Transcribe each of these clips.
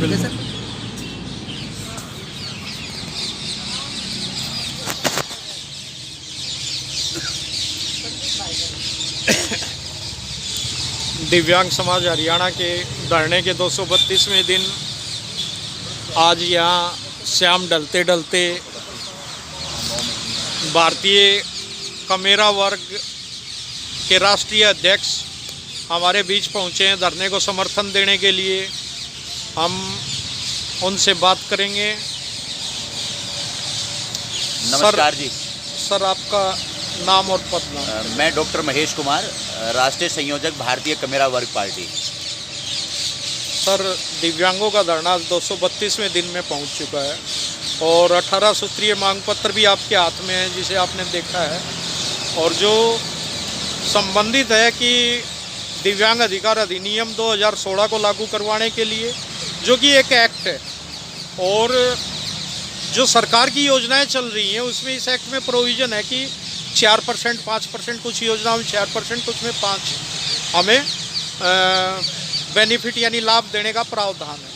बिल्कुल। दिव्यांग समाज हरियाणा के धरने के 232वें दिन आज यहाँ शाम ढलते ढलते भारतीय कमेरा वर्ग के राष्ट्रीय अध्यक्ष हमारे बीच पहुँचे हैं धरने को समर्थन देने के लिए। हम उनसे बात करेंगे। नमस्कार जी। सर आपका नाम और पद नाम? मैं डॉक्टर महेश कुमार, राष्ट्रीय संयोजक भारतीय कमेरा वर्ग पार्टी। सर दिव्यांगों का धरना 232वें दिन में पहुंच चुका है और 18 सूत्रीय मांग पत्र भी आपके हाथ में है जिसे आपने देखा है, और जो संबंधित है कि दिव्यांग अधिकार अधिनियम 2016 को लागू करवाने के लिए, जो कि एक एक्ट है, और जो सरकार की योजनाएं चल रही हैं उसमें इस एक्ट में प्रोविज़न है कि 4%, 5%, कुछ योजनाओं में 4%, कुछ में 5 हमें बेनिफिट यानी लाभ देने का प्रावधान है।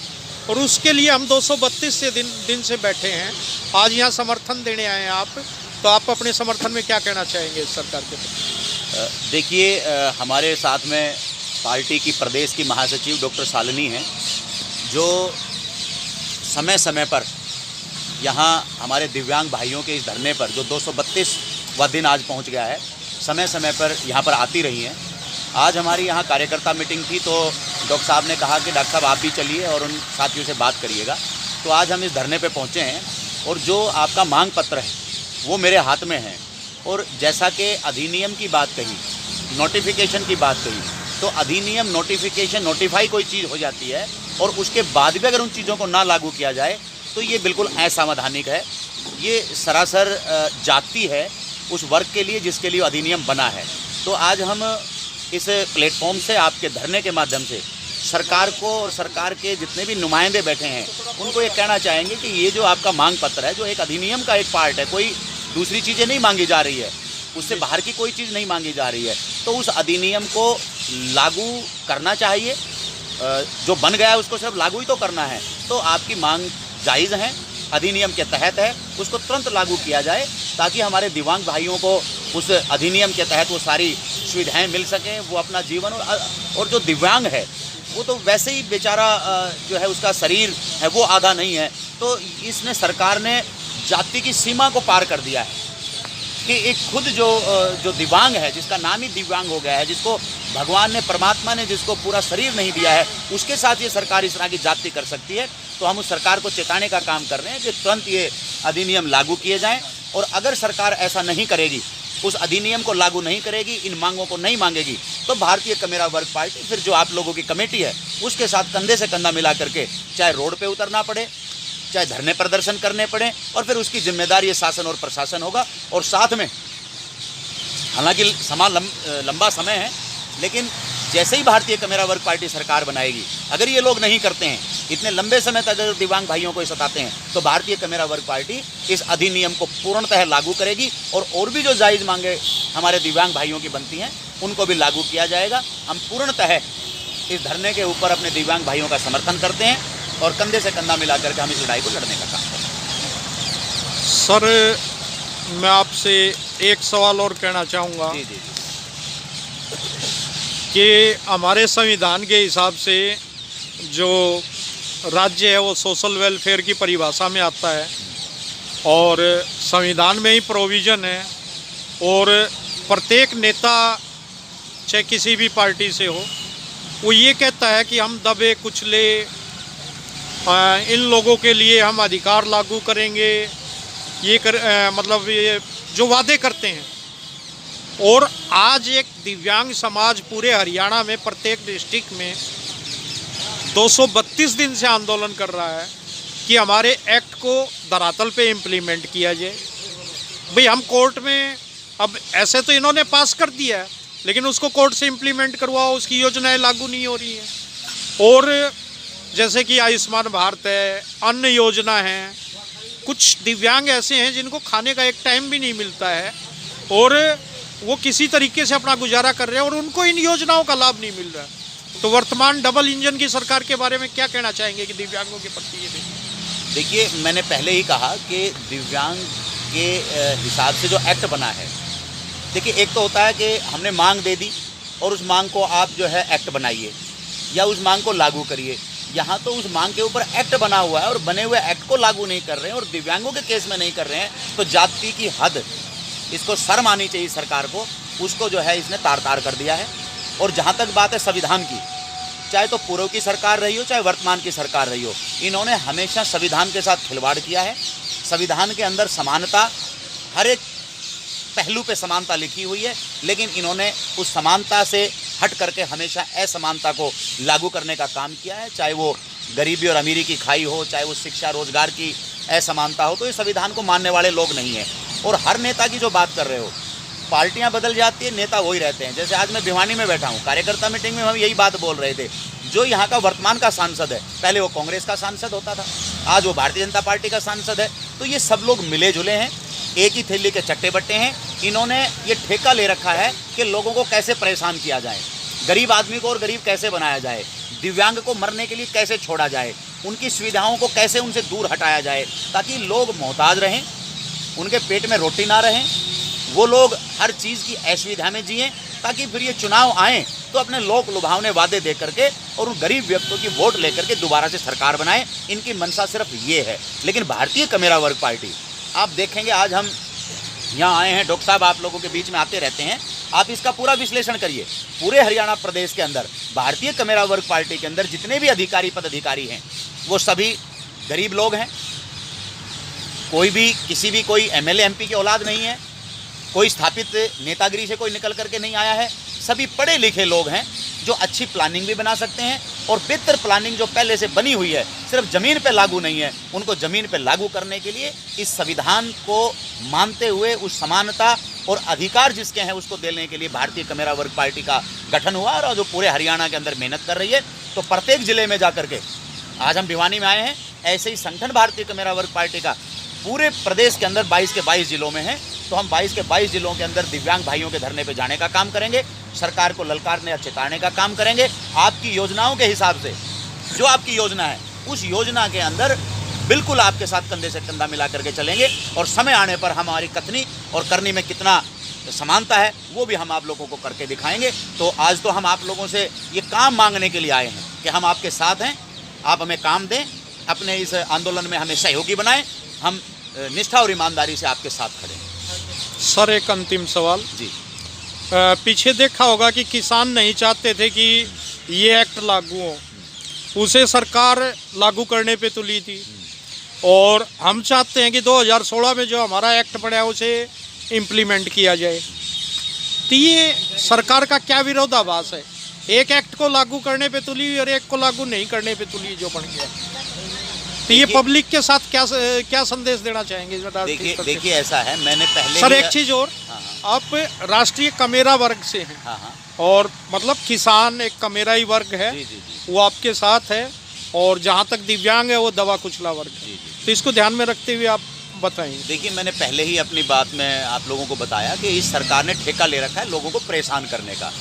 और उसके लिए हम 232 दिन से बैठे हैं। आज यहाँ समर्थन देने आए हैं आप, तो आप अपने समर्थन में क्या कहना चाहेंगे इस सरकार के प्रति? देखिए, हमारे साथ में पार्टी की प्रदेश की महासचिव डॉक्टर शालिनी हैं, जो समय समय पर यहाँ हमारे दिव्यांग भाइयों के इस धरने पर, जो 232वां दिन आज पहुँच गया है, समय समय पर यहाँ पर आती रही हैं। आज हमारी यहाँ कार्यकर्ता मीटिंग थी, तो डॉक्टर साहब ने कहा कि डॉक्टर साहब आप भी चलिए और उन साथियों से बात करिएगा। तो आज हम इस धरने पे पहुँचे हैं और जो आपका मांग पत्र है वो मेरे हाथ में है। और जैसा कि अधिनियम की बात कही, नोटिफिकेशन की बात कही, तो अधिनियम, नोटिफिकेशन, नोटिफाई कोई चीज़ हो जाती है और उसके बाद भी अगर उन चीज़ों को ना लागू किया जाए तो ये बिल्कुल असंवैधानिक है। ये सरासर जाति है उस वर्ग के लिए जिसके लिए अधिनियम बना है। तो आज हम इस प्लेटफॉर्म से, आपके धरने के माध्यम से, सरकार को और सरकार के जितने भी नुमाइंदे बैठे हैं उनको ये कहना चाहेंगे कि ये जो आपका मांग पत्र है, जो एक अधिनियम का एक पार्ट है, कोई दूसरी चीज़ें नहीं मांगी जा रही है, उससे बाहर की कोई चीज़ नहीं मांगी जा रही है, तो उस अधिनियम को लागू करना चाहिए। जो बन गया है उसको सिर्फ लागू ही तो करना है। तो आपकी मांग जायज़ है, अधिनियम के तहत है, उसको तुरंत लागू किया जाए ताकि हमारे दिव्यांग भाइयों को उस अधिनियम के तहत वो सारी सुविधाएं मिल सकें, वो अपना जीवन, और जो दिव्यांग है वो तो वैसे ही बेचारा जो है उसका शरीर है वो आधा नहीं है। तो इसने, सरकार ने जाति की सीमा को पार कर दिया है कि एक खुद जो दिव्यांग है, जिसका नाम ही दिव्यांग हो गया है, जिसको भगवान ने, परमात्मा ने जिसको पूरा शरीर नहीं दिया है, उसके साथ ये सरकार इस तरह की जाति कर सकती है। तो हम उस सरकार को चेताने का काम कर रहे हैं कि तुरंत ये अधिनियम लागू किए जाएं। और अगर सरकार ऐसा नहीं करेगी, उस अधिनियम को लागू नहीं करेगी, इन मांगों को नहीं मांगेगी, तो भारतीय कमेरा वर्ग पार्टी फिर जो आप लोगों की कमेटी है उसके साथ कंधे से कंधा मिला करके चाहे रोड पे उतरना पड़े, चाहे धरने प्रदर्शन करने पड़े, और फिर उसकी जिम्मेदारी शासन और प्रशासन होगा। और साथ में, हालांकि लंबा समय है, लेकिन जैसे ही भारतीय कमेरा वर्ग पार्टी सरकार बनाएगी, अगर ये लोग नहीं करते हैं, इतने लंबे समय तक अगर दिव्यांग भाइयों को सताते हैं, तो भारतीय कमेरा वर्ग पार्टी इस अधिनियम को पूर्णतः लागू करेगी और भी जो जायज़ मांगे हमारे दिव्यांग भाइयों की बनती हैं उनको भी लागू किया जाएगा। हम पूर्णतः इस धरने के ऊपर अपने दिव्यांग भाइयों का समर्थन करते हैं और कंधे से कंधा मिला करके हम इस लड़ाई को लड़ने का काम करते हैं। सर मैं आपसे एक सवाल और कहना चाहूँगा कि हमारे संविधान के हिसाब से जो राज्य है वो सोशल वेलफेयर की परिभाषा में आता है और संविधान में ही प्रोविज़न है, और प्रत्येक नेता चाहे किसी भी पार्टी से हो, वो ये कहता है कि हम दबे कुचले इन लोगों के लिए हम अधिकार लागू करेंगे, मतलब ये जो वादे करते हैं। और आज एक दिव्यांग समाज पूरे हरियाणा में प्रत्येक डिस्ट्रिक्ट में 232 दिन से आंदोलन कर रहा है कि हमारे एक्ट को धरातल पे इम्प्लीमेंट किया जाए। भाई हम कोर्ट में, अब ऐसे तो इन्होंने पास कर दिया है, लेकिन उसको कोर्ट से इम्प्लीमेंट करवाओ, उसकी योजनाएं लागू नहीं हो रही हैं। और जैसे कि आयुष्मान भारत है, अन्य योजना है, कुछ दिव्यांग ऐसे हैं जिनको खाने का एक टाइम भी नहीं मिलता है और वो किसी तरीके से अपना गुजारा कर रहे हैं और उनको इन योजनाओं का लाभ नहीं मिल रहा है। तो वर्तमान डबल इंजन की सरकार के बारे में क्या कहना चाहेंगे कि दिव्यांगों के प्रति ये देखिए, मैंने पहले ही कहा कि दिव्यांग के हिसाब से जो एक्ट बना है, देखिए एक तो होता है कि हमने मांग दे दी और उस मांग को आप जो है एक्ट बनाइए या उस मांग को लागू करिए। यहाँ तो उस मांग के ऊपर एक्ट बना हुआ है और बने हुए एक्ट को लागू नहीं कर रहे हैं और दिव्यांगों के केस में नहीं कर रहे हैं, तो जाति की हद, इसको शर्म आनी चाहिए सरकार को, उसको जो है इसने तार तार कर दिया है। और जहाँ तक बात है संविधान की, चाहे तो पूर्व की सरकार रही हो चाहे वर्तमान की सरकार रही हो, इन्होंने हमेशा संविधान के साथ खिलवाड़ किया है। संविधान के अंदर समानता, हर एक पहलू पे समानता लिखी हुई है, लेकिन इन्होंने उस समानता से हट करके हमेशा असमानता को लागू करने का काम किया है। चाहे वो गरीबी और अमीरी की खाई हो, चाहे वो शिक्षा रोजगार की असमानता हो, तो ये संविधान को मानने वाले लोग नहीं हैं। और हर नेता की जो बात कर रहे हो, पार्टियां बदल जाती है, नेता वही रहते हैं। जैसे आज मैं भिवानी में बैठा हूँ, कार्यकर्ता मीटिंग में हम यही बात बोल रहे थे। जो यहाँ का वर्तमान का सांसद है, पहले वो कांग्रेस का सांसद होता था, आज वो भारतीय जनता पार्टी का सांसद है। तो ये सब लोग मिले जुले हैं, एक ही थैली के चट्टे बट्टे हैं। इन्होंने ये ठेका ले रखा है कि लोगों को कैसे परेशान किया जाए, गरीब आदमी को और गरीब कैसे बनाया जाए, दिव्यांग को मरने के लिए कैसे छोड़ा जाए, उनकी सुविधाओं को कैसे उनसे दूर हटाया जाए, ताकि लोग मोहताज रहें, उनके पेट में रोटी ना रहें, वो लोग हर चीज़ की असुविधा में जिएं, ताकि फिर ये चुनाव आएँ तो अपने लोक लुभावने वादे दे करके और उन गरीब व्यक्तियों की वोट लेकर के दोबारा से सरकार बनाएं। इनकी मंशा सिर्फ ये है। लेकिन भारतीय कमेरा वर्ग पार्टी, आप देखेंगे, आज हम यहाँ आए हैं, डॉक्टर साहब आप लोगों के बीच में आते रहते हैं, आप इसका पूरा विश्लेषण करिए। पूरे हरियाणा प्रदेश के अंदर भारतीय कमेरा वर्ग पार्टी के अंदर जितने भी अधिकारी पदाधिकारी हैं, वो सभी गरीब लोग हैं। कोई भी किसी भी कोई एमएलए एमपी की औलाद नहीं है, कोई स्थापित नेतागिरी से कोई निकल करके नहीं आया है। सभी पढ़े लिखे लोग हैं जो अच्छी प्लानिंग भी बना सकते हैं, और बेहतर प्लानिंग जो पहले से बनी हुई है, सिर्फ ज़मीन पे लागू नहीं है, उनको ज़मीन पे लागू करने के लिए इस संविधान को मानते हुए उस समानता और अधिकार जिसके हैं उसको देने के लिए भारतीय कमेरा वर्ग पार्टी का गठन हुआ और जो पूरे हरियाणा के अंदर मेहनत कर रही है। तो प्रत्येक ज़िले में जा करके, आज हम भिवानी में आए हैं, ऐसे ही संगठन भारतीय कमेरा वर्ग पार्टी का पूरे प्रदेश के अंदर 22 के 22 जिलों में है। तो हम 22 के 22 जिलों के अंदर दिव्यांग भाइयों के धरने पे जाने का काम करेंगे, सरकार को ललकारने और चेताने का काम करेंगे। आपकी योजनाओं के हिसाब से, जो आपकी योजना है उस योजना के अंदर बिल्कुल आपके साथ कंधे से कंधा मिला करके चलेंगे, और समय आने पर हमारी कथनी और करनी में कितना समानता है वो भी हम आप लोगों को करके दिखाएंगे। तो आज तो हम आप लोगों से ये काम मांगने के लिए आए हैं कि हम आपके साथ हैं, आप हमें काम दें, अपने इस आंदोलन में हमें सहयोगी बनाएं, हम निष्ठा और ईमानदारी से आपके साथ खड़े हैं। सर, एक अंतिम सवाल जी। पीछे देखा होगा कि किसान नहीं चाहते थे कि ये एक्ट लागू हो, उसे सरकार लागू करने पे तुली थी, और हम चाहते हैं कि 2016 में जो हमारा एक्ट पड़ा है उसे इम्प्लीमेंट किया जाए। तो ये सरकार का क्या विरोधाभास है? एक एक्ट को लागू करने पे तुली और एक को लागू नहीं करने पे तुली जो बन गया। तो ये पब्लिक के साथ क्या संदेश देना चाहेंगे? देखिए ऐसा है, मैंने पहले सर एक चीज़ और, आप राष्ट्रीय कमेरा वर्ग से हैं। हाँ। और मतलब किसान एक कमेरा ही वर्ग है। जी। वो आपके साथ है, और जहाँ तक दिव्यांग है वो दवा कुचला वर्ग है। जी। तो इसको ध्यान में रखते हुए आप बताएंगे। देखिए, मैंने पहले ही अपनी बात में आप लोगों को बताया कि इस सरकार ने ठेका ले रखा है लोगों को परेशान करने का।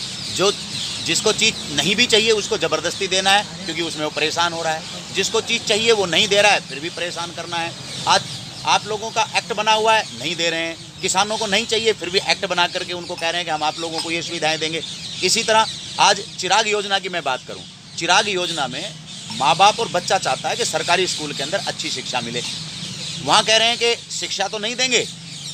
जिसको चीज़ नहीं भी चाहिए उसको ज़बरदस्ती देना है, क्योंकि उसमें वो परेशान हो रहा है। जिसको चीज़ चाहिए वो नहीं दे रहा है, फिर भी परेशान करना है। आज आप लोगों का एक्ट बना हुआ है, नहीं दे रहे हैं। किसानों को नहीं चाहिए, फिर भी एक्ट बना करके उनको कह रहे हैं कि हम आप लोगों को ये सुविधाएं देंगे। इसी तरह आज चिराग योजना की मैं बात करूं, चिराग योजना में माँ बाप और बच्चा चाहता है कि सरकारी स्कूल के अंदर अच्छी शिक्षा मिले। वहाँ कह रहे हैं कि शिक्षा तो नहीं देंगे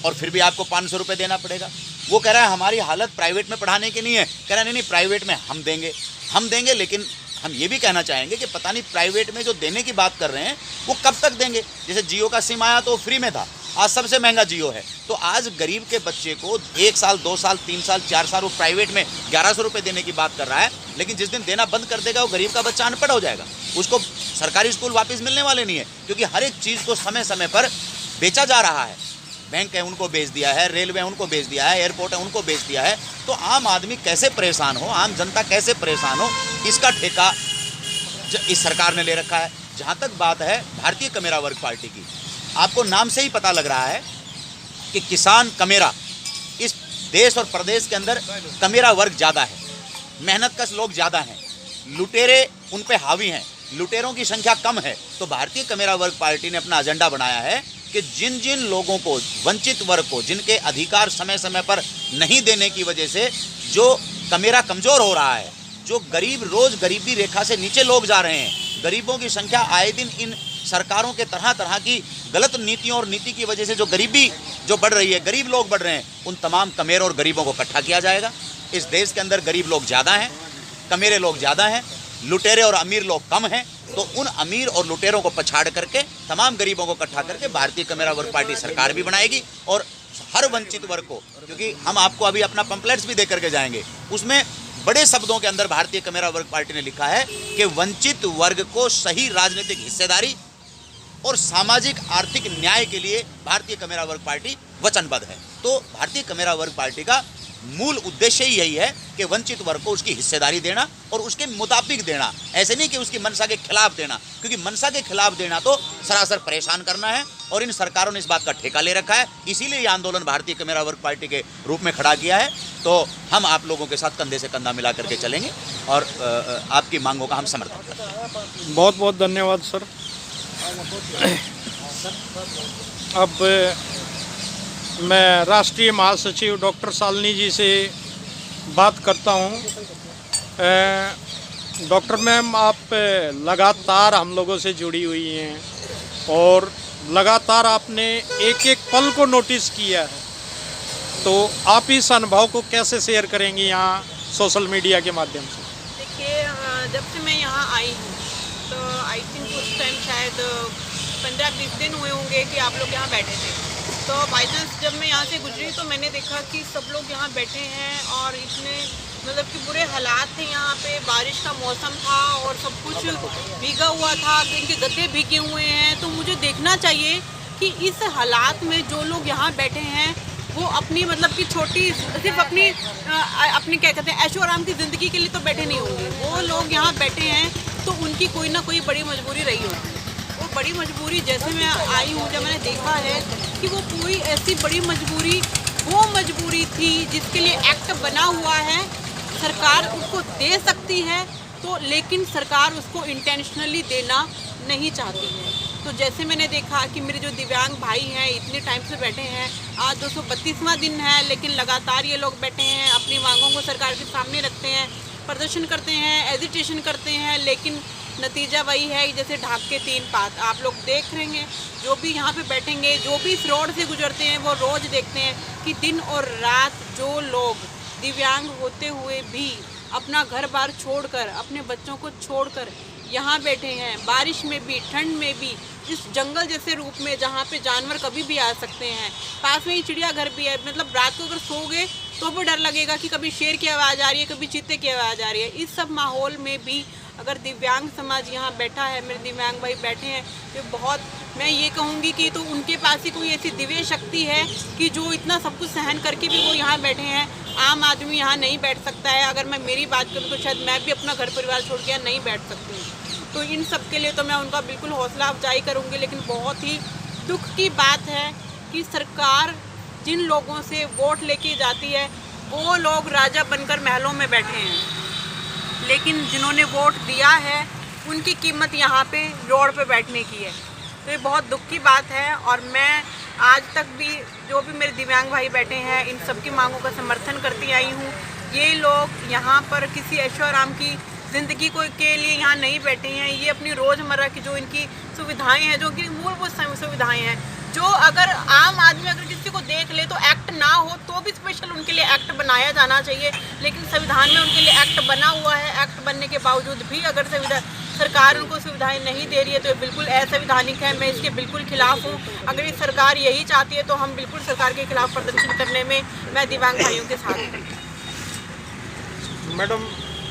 और फिर भी आपको 500 रुपये देना पड़ेगा। वो कह रहा है हमारी हालत प्राइवेट में पढ़ाने की नहीं है। कह रहा है नहीं प्राइवेट में हम देंगे, लेकिन हम ये भी कहना चाहेंगे कि पता नहीं प्राइवेट में जो देने की बात कर रहे हैं वो कब तक देंगे। जैसे जियो का सिम आया तो फ्री में था, आज सबसे महंगा जियो है। तो आज गरीब के बच्चे को 1 साल 2 साल 3 साल 4 साल वो प्राइवेट में 1100 रुपये देने की बात कर रहा है, लेकिन जिस दिन देना बंद कर देगा वो गरीब का बच्चा अनपढ़ हो जाएगा, उसको सरकारी स्कूल वापस मिलने वाले नहीं है, क्योंकि हर एक चीज़ को समय समय पर बेचा जा रहा है। बैंक है उनको बेच दिया है, रेलवे है उनको बेच दिया है, एयरपोर्ट है उनको बेच दिया है। तो आम आदमी कैसे परेशान हो, आम जनता कैसे परेशान हो, इसका ठेका इस सरकार ने ले रखा है। जहाँ तक बात है भारतीय कमेरा वर्ग पार्टी की, आपको नाम से ही पता लग रहा है कि किसान कमेरा, इस देश और प्रदेश के अंदर कमेरा वर्ग ज़्यादा है, मेहनत कश लोग ज़्यादा हैं। लुटेरे उन पे हावी हैं, लुटेरों की संख्या कम है। तो भारतीय कमेरा वर्ग पार्टी ने अपना एजेंडा बनाया है कि जिन जिन लोगों को, वंचित वर्ग को, जिनके अधिकार समय समय पर नहीं देने की वजह से जो कमेरा कमज़ोर हो रहा है, जो गरीब, रोज़ गरीबी रेखा से नीचे लोग जा रहे हैं, गरीबों की संख्या आए दिन इन सरकारों के तरह तरह की गलत नीतियों और नीति की वजह से जो गरीबी जो बढ़ रही है, गरीब लोग बढ़ रहे हैं, उन तमाम कमेरों और गरीबों को इकट्ठा किया जाएगा। इस देश के अंदर गरीब लोग ज़्यादा हैं, कमेरे लोग ज़्यादा हैं, लुटेरे और अमीर लोग कम हैं। तो उन अमीर और लुटेरों को पछाड़ करके तमाम गरीबों को इकट्ठा करके भारतीय कमेरा वर्ग पार्टी सरकार भी बनाएगी और हर वंचित वर्ग को, क्योंकि हम आपको अभी अपना पंपलेट्स भी दे करके जाएंगे, उसमें बड़े शब्दों के अंदर भारतीय कमेरा वर्ग पार्टी ने लिखा है कि वंचित वर्ग को सही राजनीतिक हिस्सेदारी और सामाजिक आर्थिक न्याय के लिए भारतीय कमेरा वर्ग पार्टी वचनबद्ध है। तो भारतीय कमेरा वर्ग पार्टी का मूल उद्देश्य ही यही है कि वंचित वर्ग को उसकी हिस्सेदारी देना और उसके मुताबिक देना, ऐसे नहीं कि उसकी मंशा के खिलाफ देना, क्योंकि मंशा के खिलाफ देना तो सरासर परेशान करना है और इन सरकारों ने इस बात का ठेका ले रखा है। इसीलिए ये आंदोलन भारतीय कमेरा वर्ग पार्टी के रूप में खड़ा किया है। तो हम आप लोगों के साथ कंधे से कंधा मिला करके चलेंगे और आपकी मांगों का हम समर्थन करते हैं। बहुत बहुत धन्यवाद सर। अब मैं राष्ट्रीय महासचिव डॉक्टर शालिनी जी से बात करता हूं। डॉक्टर मैम, आप लगातार हम लोगों से जुड़ी हुई हैं और लगातार आपने एक एक पल को नोटिस किया है, तो आप इस अनुभव को कैसे शेयर करेंगी यहाँ सोशल मीडिया के माध्यम से? देखिए, जब से मैं यहाँ आई हूँ तो आई थिंक उस टाइम शायद 15-20 दिन हुए होंगे कि आप लोग यहाँ बैठे थे। तो बाई चांस जब मैं यहाँ से गुजरी तो मैंने देखा कि सब लोग यहाँ बैठे हैं और इतने मतलब कि बुरे हालात थे यहाँ पे। बारिश का मौसम था और सब कुछ भीगा हुआ था, इनके गद्दे भीगे हुए हैं। तो मुझे देखना चाहिए कि इस हालात में जो लोग यहाँ बैठे हैं वो अपनी मतलब कि छोटी सिर्फ अपनी क्या कहते हैं ऐशो आराम की ज़िंदगी के लिए तो बैठे नहीं होंगे। वो लोग यहाँ बैठे हैं तो उनकी कोई ना कोई बड़ी मजबूरी रही होगी। वो बड़ी मजबूरी, जैसे मैं आई हूँ, जब मैंने देखा है कि वो कोई ऐसी बड़ी मजबूरी, वो मजबूरी थी जिसके लिए एक्ट बना हुआ है, सरकार उसको दे सकती है तो, लेकिन सरकार उसको इंटेंशनली देना नहीं चाहती है। तो जैसे मैंने देखा कि मेरे जो दिव्यांग भाई हैं इतने टाइम से बैठे हैं, आज 232वां दिन है, लेकिन लगातार ये लोग बैठे हैं, अपनी मांगों को सरकार के सामने रखते हैं, प्रदर्शन करते हैं, एजिटेशन करते हैं, लेकिन नतीजा वही है कि जैसे ढाक के 3 पात। आप लोग देख रहे हैं, जो भी यहाँ पे बैठेंगे, जो भी इस रोड से गुजरते हैं, वो रोज़ देखते हैं कि दिन और रात जो लोग दिव्यांग होते हुए भी अपना घर बार छोड़कर, अपने बच्चों को छोड़कर यहाँ बैठे हैं, बारिश में भी, ठंड में भी, इस जंगल जैसे रूप में जहाँ पे जानवर कभी भी आ सकते हैं। पास में ही चिड़ियाघर भी है, मतलब रात को अगर सोओगे तो भी डर लगेगा कि कभी शेर की आवाज़ आ रही है, कभी चीते की आवाज़ आ रही है। इस सब माहौल में भी अगर दिव्यांग समाज यहाँ बैठा है, मेरे दिव्यांग भाई बैठे हैं, तो बहुत, मैं ये कहूँगी कि तो उनके पास ही कोई ऐसी दिव्य शक्ति है कि जो इतना सब कुछ सहन करके भी वो यहाँ बैठे हैं। आम आदमी यहाँ नहीं बैठ सकता है। अगर मैं मेरी बात करूँ तो शायद मैं भी अपना घर परिवार छोड़ के यहाँ नहीं बैठ सकती हूँ। तो इन सब के लिए तो मैं उनका बिल्कुल हौसला अफजाई करूँगी। लेकिन बहुत ही दुख की बात है कि सरकार जिन लोगों से वोट लेके जाती है वो लोग राजा बनकर महलों में बैठे हैं, लेकिन जिन्होंने वोट दिया है उनकी कीमत यहाँ पे रोड पे बैठने की है। तो ये बहुत दुख की बात है और मैं आज तक भी जो भी मेरे दिव्यांग भाई बैठे हैं इन सब की मांगों का समर्थन करती आई हूँ। ये लोग यहाँ पर किसी ऐशो आराम की ज़िंदगी को के लिए यहाँ नहीं बैठे हैं। ये अपनी रोज़मर्रा की जो इनकी सुविधाएं हैं, जो कि मूलभूत सुविधाएं हैं, जो अगर आम आदमी अगर किसी को देख ले तो एक्ट ना हो तो भी स्पेशल उनके लिए एक्ट बनाया जाना चाहिए। लेकिन संविधान में उनके लिए एक्ट बना हुआ है। एक्ट बनने के बावजूद भी अगर सरकार उनको सुविधाएं नहीं दे रही है तो ये बिल्कुल असंवैधानिक है। मैं इसके बिल्कुल खिलाफ हूँ। अगर ये सरकार यही चाहती है तो हम बिल्कुल सरकार के खिलाफ प्रदर्शन करने में मैं दिव्यांग भाइयों के साथ हूँ। मैडम,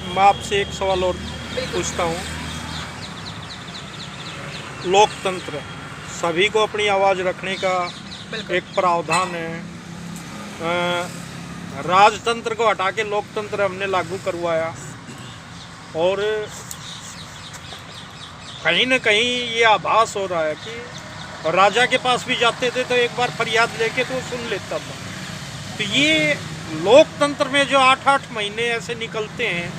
मैं आपसे एक सवाल और पूछता हूँ। लोकतंत्र, सभी को अपनी आवाज़ रखने का एक प्रावधान है। राजतंत्र को हटा के लोकतंत्र हमने लागू करवाया और कहीं न कहीं ये आभास हो रहा है कि राजा के पास भी जाते थे तो एक बार फरियाद लेके तो सुन लेता था। तो ये लोकतंत्र में जो 8-8 महीने ऐसे निकलते हैं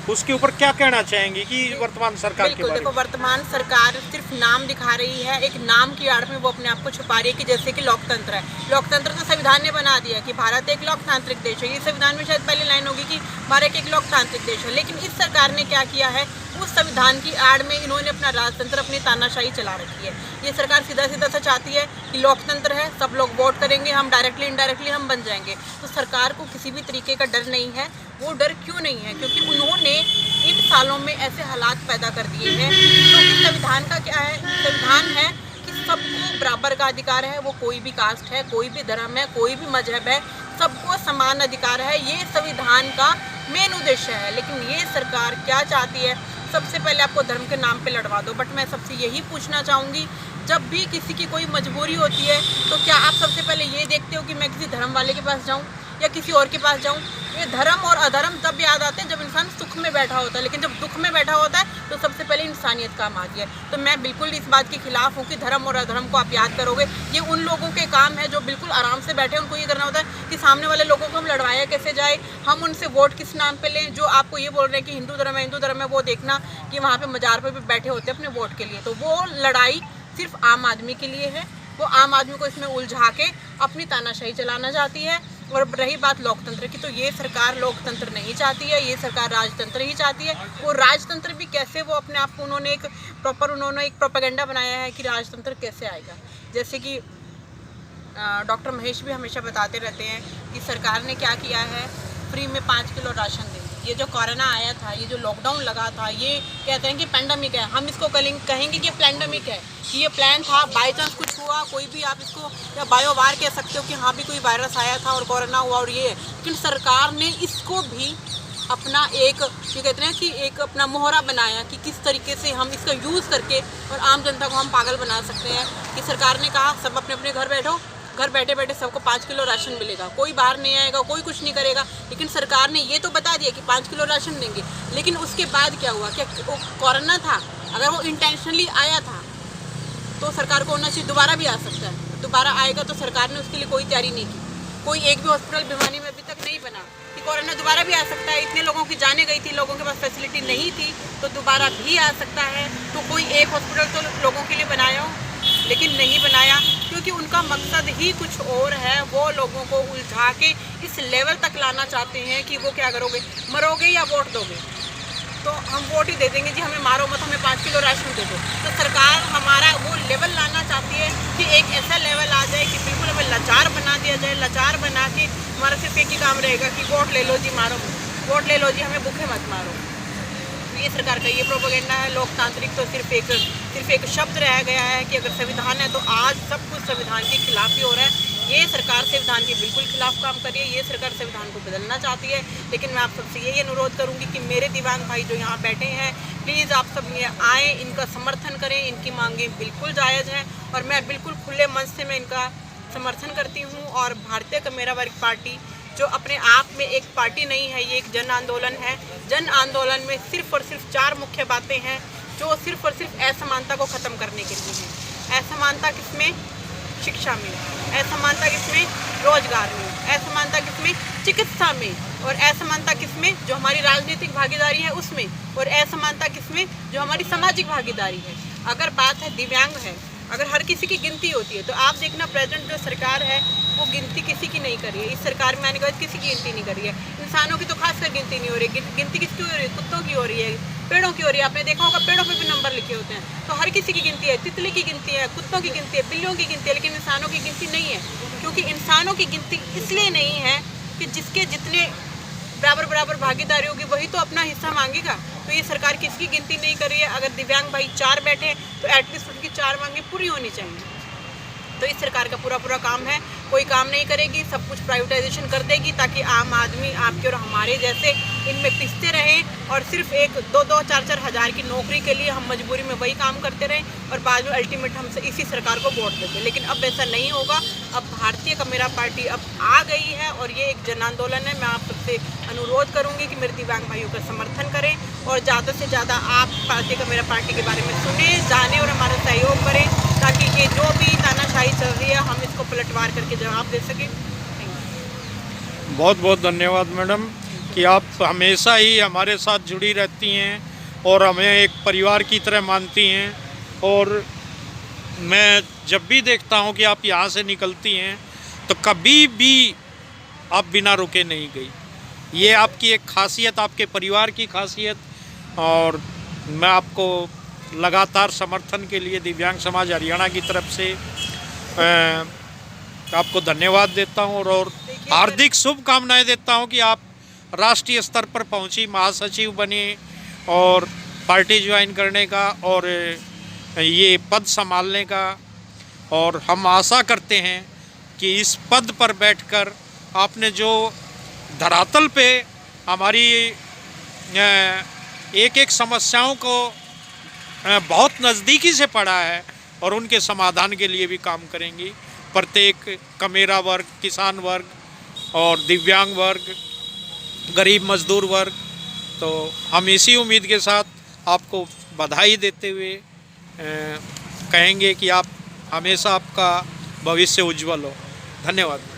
उसके ऊपर क्या कहना चाहेंगे कि वर्तमान सरकार के बिल्कुल, बारे देखो में? वर्तमान सरकार सिर्फ नाम दिखा रही है, एक नाम की आड़ में वो अपने आप को छुपा रही है कि जैसे कि लोकतंत्र है। लोकतंत्र तो संविधान ने बना दिया कि भारत एक लोकतांत्रिक देश है। ये संविधान में शायद पहली लाइन होगी कि भारत एक लोकतांत्रिक देश है, लेकिन इस सरकार ने क्या किया है, उस संविधान की आड़ में इन्होंने अपना राजतंत्र, अपनी तानाशाही चला रखी है। ये सरकार सीधा सीधा सा चाहती है कि लोकतंत्र है, सब लोग वोट करेंगे, हम डायरेक्टली इनडायरेक्टली हम बन जाएंगे। तो सरकार को किसी भी तरीके का डर नहीं है। वो डर क्यों नहीं है? क्योंकि उन्होंने इन सालों में ऐसे हालात पैदा कर दिए हैं। क्योंकि संविधान का क्या है? संविधान है कि सबको बराबर का अधिकार है, वो कोई भी कास्ट है, कोई भी धर्म है, कोई भी मजहब है, सबको समान अधिकार है। ये संविधान का मेन उद्देश्य है। लेकिन ये सरकार क्या चाहती है? सबसे पहले आपको धर्म के नाम पे लड़वा दो। बट मैं सबसे यही पूछना चाहूँगी, जब भी किसी की कोई मजबूरी होती है तो क्या आप सबसे पहले ये देखते हो कि मैं किसी धर्म वाले के पास जाऊँ या किसी और के पास जाऊँ? ये धर्म और अधर्म तब याद आते हैं जब इंसान सुख में बैठा होता है, लेकिन जब दुख में बैठा होता है तो सबसे पहले इंसानियत काम आती है। तो मैं बिल्कुल इस बात के खिलाफ हूँ कि धर्म और अधर्म को आप याद करोगे। ये उन लोगों के काम है जो बिल्कुल आराम से बैठे, उनको ये करना होता है कि सामने वाले लोगों को हम लड़वाया कैसे जाए, हम उनसे वोट किस नाम पे लें। जो आपको ये बोल रहे हैं कि हिंदू धर्म है, वो देखना कि वहाँ पे मजार पे भी बैठे होते हैं अपने वोट के लिए। तो वो लड़ाई सिर्फ आम आदमी के लिए है। वो आम आदमी को इसमें उलझा के अपनी तानाशाही चलाना चाहती है। और रही बात लोकतंत्र की, तो ये सरकार लोकतंत्र नहीं चाहती है, ये सरकार राजतंत्र ही चाहती है। वो राजतंत्र भी कैसे, वो अपने आप को उन्होंने एक प्रोपेगेंडा बनाया है कि राजतंत्र कैसे आएगा। जैसे कि डॉक्टर महेश भी हमेशा बताते रहते हैं कि सरकार ने क्या किया है, फ्री में 5 किलो राशन दे। ये जो कोरोना आया था, ये जो लॉकडाउन लगा था, ये कहते हैं कि पेंडेमिक है। हम इसको कहेंगे कि पेंडेमिक है, कि ये प्लान था। बाई चांस कुछ हुआ, कोई भी आप इसको या बायोवार कह सकते हो कि हाँ भी कोई वायरस आया था और कोरोना हुआ और ये, लेकिन सरकार ने इसको भी अपना एक, ये कहते हैं कि एक अपना मोहरा बनाया कि किस तरीके से हम इसका यूज़ करके और आम जनता को हम पागल बना सकते हैं। कि सरकार ने कहा सब अपने अपने घर बैठो, घर बैठे बैठे सबको 5 किलो राशन मिलेगा, कोई बाहर नहीं आएगा, कोई कुछ नहीं करेगा। लेकिन सरकार ने ये तो बता दिया कि 5 किलो राशन देंगे, लेकिन उसके बाद क्या हुआ? क्या वो कोरोना था? अगर वो इंटेंशनली आया था तो सरकार को होना चाहिए दोबारा भी आ सकता है। दोबारा आएगा तो सरकार ने उसके लिए कोई तैयारी नहीं की। कोई एक भी हॉस्पिटल भिवानी में अभी तक नहीं बना कि कोरोना दोबारा भी आ सकता है। इतने लोगों की जाने गई थी, लोगों के पास फैसिलिटी नहीं थी, तो दोबारा भी आ सकता है। तो कोई एक हॉस्पिटल तो लोगों के लिए बनाया हो, लेकिन नहीं बनाया, क्योंकि उनका मकसद ही कुछ और है। वो लोगों को उलझा के इस लेवल तक लाना चाहते हैं कि वो क्या करोगे, मरोगे या वोट दोगे? तो हम वोट ही दे देंगे जी, हमें मारो मत, हमें 5 किलो राशन दे दो। तो सरकार हमारा वो लेवल लाना चाहती है कि एक ऐसा लेवल आ जाए कि बिल्कुल हमें लाचार बना दिया जाए। लाचार बना के हमारा सिर्फ एक ही काम रहेगा कि वोट ले लो जी, मारो, वोट ले लो जी, हमें भूखे मत मारो। ये सरकार का ये प्रोपेगेंडा है। लोकतांत्रिक तो सिर्फ एक शब्द रह गया है कि अगर संविधान है तो आज सब कुछ संविधान के खिलाफ ही हो रहा है। ये सरकार संविधान के बिल्कुल खिलाफ काम कर रही है। ये सरकार संविधान को बदलना चाहती है। लेकिन मैं आप सबसे यही अनुरोध करूंगी कि मेरे दिव्यांग भाई जो यहाँ बैठे हैं, प्लीज़ आप सब ये आएँ, इनका समर्थन करें। इनकी मांगें बिल्कुल जायज़ हैं और मैं बिल्कुल खुले मन से मैं इनका समर्थन करती हूँ। और भारतीय कमेरा वर्ग पार्टी जो अपने आप में एक पार्टी नहीं है, ये एक जन आंदोलन है। जन आंदोलन में सिर्फ और सिर्फ 4 मुख्य बातें हैं जो सिर्फ और सिर्फ असमानता को ख़त्म करने के लिए हैं। असमानता किसमें? शिक्षा में। असमानता किसमें? रोजगार में। असमानता किसमें? चिकित्सा में। और असमानता किसमें? जो हमारी राजनीतिक भागीदारी है उसमें। और असमानता किसमें? जो हमारी सामाजिक भागीदारी है। अगर बात है दिव्यांग है, अगर हर किसी की गिनती होती है तो आप देखना प्रेजेंट जो सरकार है वो गिनती किसी की नहीं कर रही है। इस सरकार में आने के बाद किसी की गिनती नहीं कर रही है। इंसानों की तो खासकर गिनती नहीं हो रही है। गिनती किसकी हो रही है? कुत्तों की हो रही है, पेड़ों की हो रही है। आपने देखा होगा पेड़ों पे भी नंबर लिखे होते हैं। तो हर किसी की गिनती है, तितली की गिनती है, कुत्तों की गिनती है, बिल्लियों की गिनती है, लेकिन इंसानों की गिनती नहीं है। क्योंकि इंसानों की गिनती इसलिए नहीं है कि जिसके जितने बराबर भागीदारी होगी वही तो अपना हिस्सा मांगेगा। तो ये सरकार किसकी गिनती नहीं कर रही है। अगर दिव्यांग भाई 4 बैठे तो एटलीस्ट उनकी 4 मांगें पूरी होनी चाहिए। तो इस सरकार का पूरा काम है, कोई काम नहीं करेगी, सब कुछ प्राइवेटाइजेशन कर देगी ताकि आम आदमी आपके और हमारे जैसे इनमें पिसते रहें और सिर्फ एक 2-2, 4-4 हज़ार की नौकरी के लिए हम मजबूरी में वही काम करते रहें और बाद में अल्टीमेट हम इसी सरकार को वोट देते। लेकिन अब ऐसा नहीं होगा। अब भारतीय कमेरा पार्टी अब आ गई है और ये एक जन आंदोलन है। मैं आप सबसे अनुरोध करूँगी कि मेरे दिव्यांग भाइयों का समर्थन करें और ज़्यादा से ज़्यादा आप भारतीय कमेरा पार्टी के बारे में सुने, जाने और हमारा सहयोग करें ताकि ये जो भी तानाशाही चल रही है हम इसको पलटवार करके जवाब दे सकें। बहुत बहुत धन्यवाद मैडम। कि आप हमेशा ही हमारे साथ जुड़ी रहती हैं और हमें एक परिवार की तरह मानती हैं। और मैं जब भी देखता हूं कि आप यहाँ से निकलती हैं तो कभी भी आप बिना रुके नहीं गई। ये आपकी एक खासियत, आपके परिवार की खासियत, और मैं आपको लगातार समर्थन के लिए दिव्यांग समाज हरियाणा की तरफ से आपको धन्यवाद देता हूं और हार्दिक शुभकामनाएं देता हूं कि आप राष्ट्रीय स्तर पर पहुंची, महासचिव बनी और पार्टी ज्वाइन करने का और ये पद संभालने का। और हम आशा करते हैं कि इस पद पर बैठकर आपने जो धरातल पे हमारी एक एक समस्याओं को बहुत नज़दीकी से पढ़ा है और उनके समाधान के लिए भी काम करेंगी। प्रत्येक कमेरा वर्ग, किसान वर्ग और दिव्यांग वर्ग, गरीब मजदूर वर्ग। तो हम इसी उम्मीद के साथ आपको बधाई देते हुए कहेंगे कि आप हमेशा, आपका भविष्य उज्जवल हो। धन्यवाद।